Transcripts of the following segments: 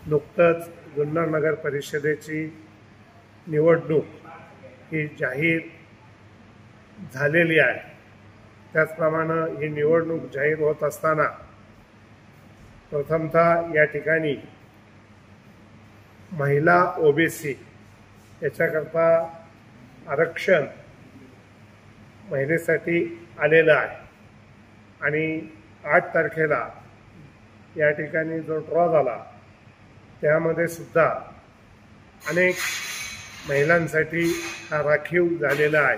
नुकतंच जुन्नर नगर परिषदेची निवडणूक ही जाहीर झालेली आहे। त्याचप्रमाणे ही निवडणूक जाहीर होत असताना प्रथमतः या ठिकाणी महिला ओबीसी याच्याकरता आरक्षण महिलेसाठी आलेलं आहे आणि 8 तारखेला या ठिकाणी जो ड्रॉ झाला त्यामध्ये सुद्धा अनेक महिलांसाठी हा राखीव झालेला आहे।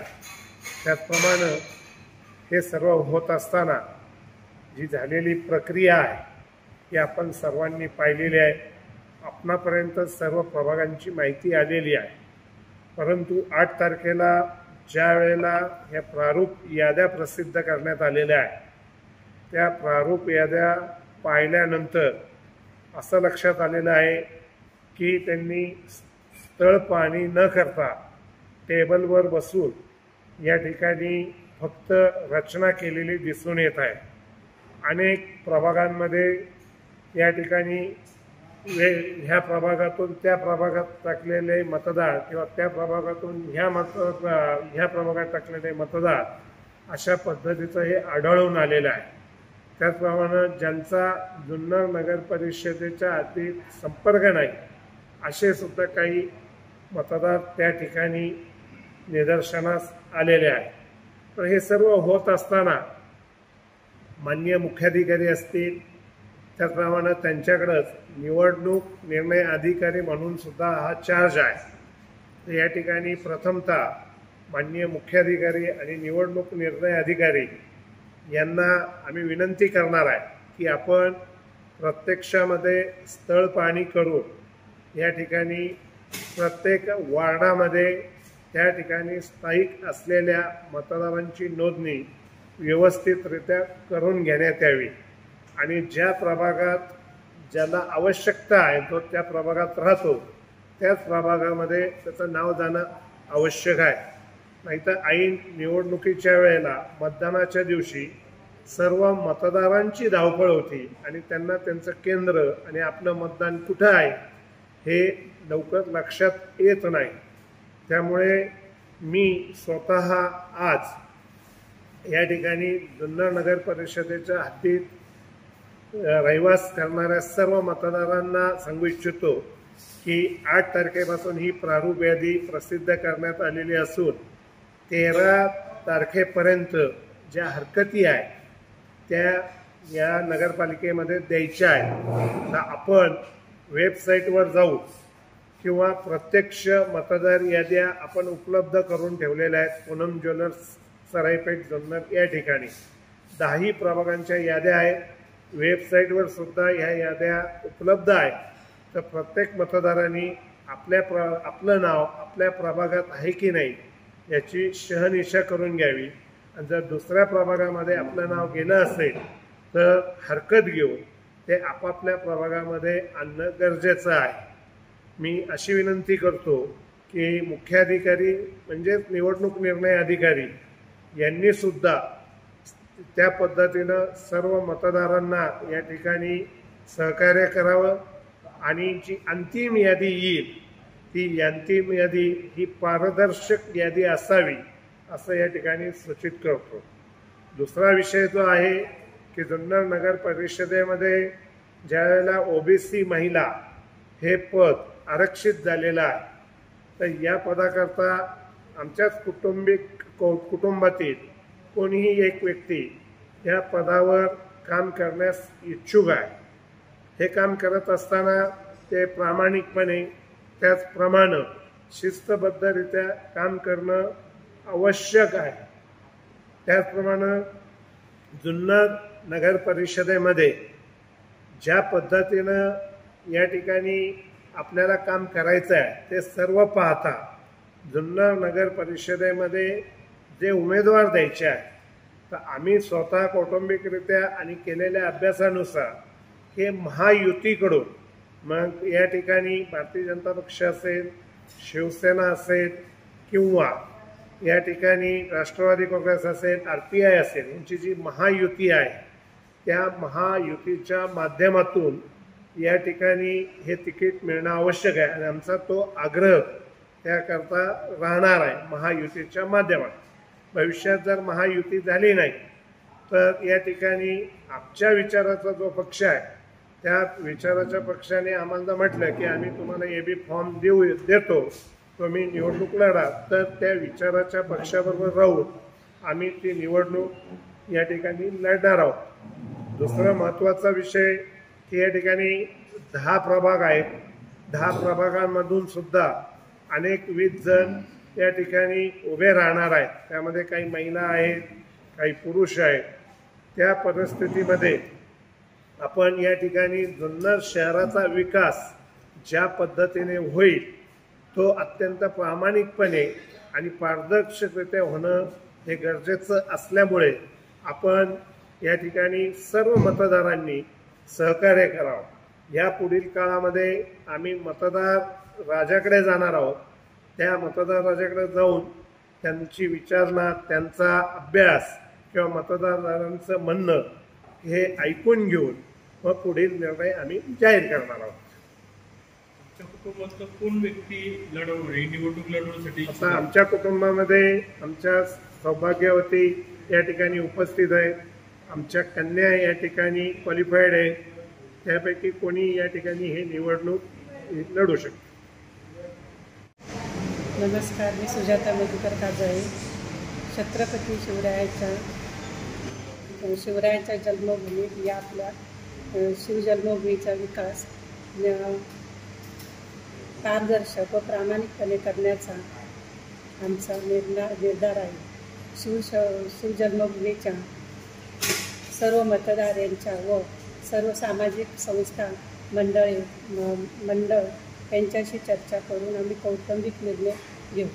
त्याचप्रमाणे हे सर्व होत असताना जी झालेली प्रक्रिया आहे ती आपण सर्वांनी पाहिलेली आहे। आपणापर्यंत सर्व प्रभागांची माहिती आलेली आहे, परंतु 8 तारखेला ज्या वेळेला ह्या प्रारूप याद्या प्रसिद्ध करण्यात आलेल्या आहेत त्या प्रारूप याद्या पाहिल्यानंतर असं लक्षात आलेलं आहे की त्यांनी तळपाणी न करता टेबलवर बसून या ठिकाणी फक्त रचना केलेली दिसून येत आहे। अनेक प्रभागांमध्ये या ठिकाणी ह्या प्रभागातून त्या प्रभागात टाकलेले मतदार किंवा त्या प्रभागातून ह्या प्रभागात टाकलेले मतदार अशा पद्धतीचं हे आढळून आलेलं आहे। त्याचप्रमाणे ज्यांचा जुन्नर नगर परिषदेच्या आधी संपर्क नाही असे सुद्धा काही मतदार त्या ठिकाणी निदर्शनास आलेले आहे। तर हे सर्व होत असताना माननीय मुख्याधिकारी असतील त्याचप्रमाणे त्यांच्याकडेच निवडणूक निर्णय अधिकारी म्हणून सुद्धा हा चार्ज आहे। तर या ठिकाणी प्रथमतः माननीय मुख्याधिकारी आणि निवडणूक निर्णय अधिकारी यांना आम्ही विनंती करणार आहे की आपण प्रत्यक्षामध्ये स्थळ पाहणी करून या ठिकाणी प्रत्येक वार्डामध्ये त्या ठिकाणी स्थायिक असलेल्या मतदारांची नोंदणी व्यवस्थितरित्या करून घेण्यात यावी आणि ज्या प्रभागात ज्याला आवश्यकता आहे तो त्या प्रभागात राहतो त्याच प्रभागामध्ये त्याचं नाव जाणं आवश्यक आहे। नाहीतर ऐन निवडणुकीच्या वेळेला मतदानाच्या दिवशी सर्व मतदारांची धावपळ होती आणि त्यांना त्यांचं केंद्र आणि आपलं मतदान कुठं आहे हे लवकर लक्षात येत नाही। त्यामुळे मी स्वतः आज या ठिकाणी जुन्नर नगर परिषदेच्या हद्दीत रहिवास करणाऱ्या सर्व मतदारांना सांगू इच्छितो की 8 तारखेपासून ही प्रारूप यादी प्रसिद्ध करण्यात आलेली असून 13 तारखेपर्यंत ज्या हरकती आहेत त्या या नगरपालिकेमध्ये द्यायच्या आहेत। तर आपण वेबसाईटवर जाऊ किंवा प्रत्यक्ष मतदार याद्या आपण उपलब्ध करून ठेवलेल्या आहेत। पूनम ज्वेलर्स सराईपेठ जुन्नर या ठिकाणी 10 प्रभागांच्या याद्या आहेत। वेबसाईटवर सुद्धा ह्या याद्या उपलब्ध आहेत। तर प्रत्येक मतदारांनी आपलं नाव आपल्या प्रभागात आहे की नाही याची शहानिशा करून घ्यावी आणि जर दुसऱ्या प्रभागामध्ये आपलं नाव गेलं असेल तर हरकत घेऊन ते आपापल्या प्रभागामध्ये आणणं गरजेचं आहे। मी अशी विनंती करतो की मुख्याधिकारी म्हणजेच निवडणूक निर्णय अधिकारी यांनी सुद्धा त्या पद्धतीनं सर्व मतदारांना या ठिकाणी सहकार्य करावं आणि जी अंतिम यादी येईल ती अंतिम यादी ही पारदर्शक यादी असावी असं या ठिकाणी सूचित करतो। दुसरा विषय जो आहे की जुन्नर नगर परिषदेमध्ये ज्यावेळेला ओबीसी महिला हे पद आरक्षित झालेलं आहे तर या पदाकरता आमच्याच कुटुंबातील कोणीही एक व्यक्ती या पदावर काम करण्यास इच्छुक आहे। हे काम करत असताना ते प्रामाणिकपणे त्याचप्रमाणे शिस्तबद्धरित्या काम करणं आवश्यक आहे। त्याचप्रमाणे जुन्नर नगर परिषदेमध्ये ज्या पद्धतीनं या ठिकाणी आपल्याला काम करायचं आहे ते सर्व पाहता जुन्नर नगर परिषदेमध्ये जे उमेदवार द्यायचे आहेत तर आम्ही स्वतः कौटुंबिकरित्या आणि केलेल्या अभ्यासानुसार हे महायुतीकडून मग या ठिकाणी भारतीय जनता पक्ष असेल, शिवसेना असेल किंवा या ठिकाणी राष्ट्रवादी काँग्रेस असेल, RPI असेल यांची जी महायुती आहे त्या महायुतीच्या माध्यमातून या ठिकाणी हे तिकीट मिळणं आवश्यक आहे आणि आमचा तो आग्रह त्याकरता राहणार आहे महायुतीच्या माध्यमात। भविष्यात जर महायुती झाली नाही तर या ठिकाणी आमच्या विचाराचा जो पक्ष आहे त्या विचाराच्या पक्षाने आम्हाला म्हटलं की आम्ही तुम्हाला AB फॉर्म देतो, तुम्ही निवडणूक लढा, तर त्या विचाराच्या पक्षाबरोबर राहून आम्ही ती निवडणूक या ठिकाणी लढणार आहोत। दुसरा महत्त्वाचा विषय की या ठिकाणी 10 प्रभाग आहेत, 10 प्रभागांमधून सुद्धा अनेक 20 जण या ठिकाणी उभे राहणार आहेत, त्यामध्ये काही महिला आहेत, काही पुरुष आहेत। त्या परिस्थितीमध्ये आपण या ठिकाणी जुन्नर शहराचा विकास ज्या पद्धतीने होईल तो अत्यंत प्रामाणिकपणे आणि पारदर्शकरित्या होणं हे गरजेचं असल्यामुळे आपण या ठिकाणी सर्व मतदारांनी सहकार्य करावं। या पुढील काळामध्ये आम्ही मतदार राजाकडे जाणार आहोत, त्या मतदार राजाकडे जाऊन त्यांची विचारणा, त्यांचा अभ्यास किंवा मतदारांचं म्हणणं हे ऐकून घेऊन मग पुढील निर्णय आम्ही जाहीर करणार आहोत। कुटुंबातलं कोण व्यक्ती निवडणूक लढवण्यासाठी? आता आमच्या कुटुंबामध्ये आमच्या सौभाग्यवती या ठिकाणी उपस्थित आहेत, आमच्या कन्या या ठिकाणी क्वालिफाईड आहे, त्यापैकी कोणी या ठिकाणी हे निवडणूक लढू शकते। नमस्कार, मी सुजाता मधुकर काजळे। छत्रपती शिवरायांच्या जन्मभूमीत या आपल्या शिवजन्मभूमीचा विकास पारदर्शक व प्रामाणिकपणे करण्याचा आमचा निर्धार आहे। शिवजन्मभूमीच्या सर्व मतदार यांच्या व सर्व सामाजिक संस्था मंडळ यांच्याशी चर्चा करून आम्ही कौटुंबिक निर्णय घेऊ।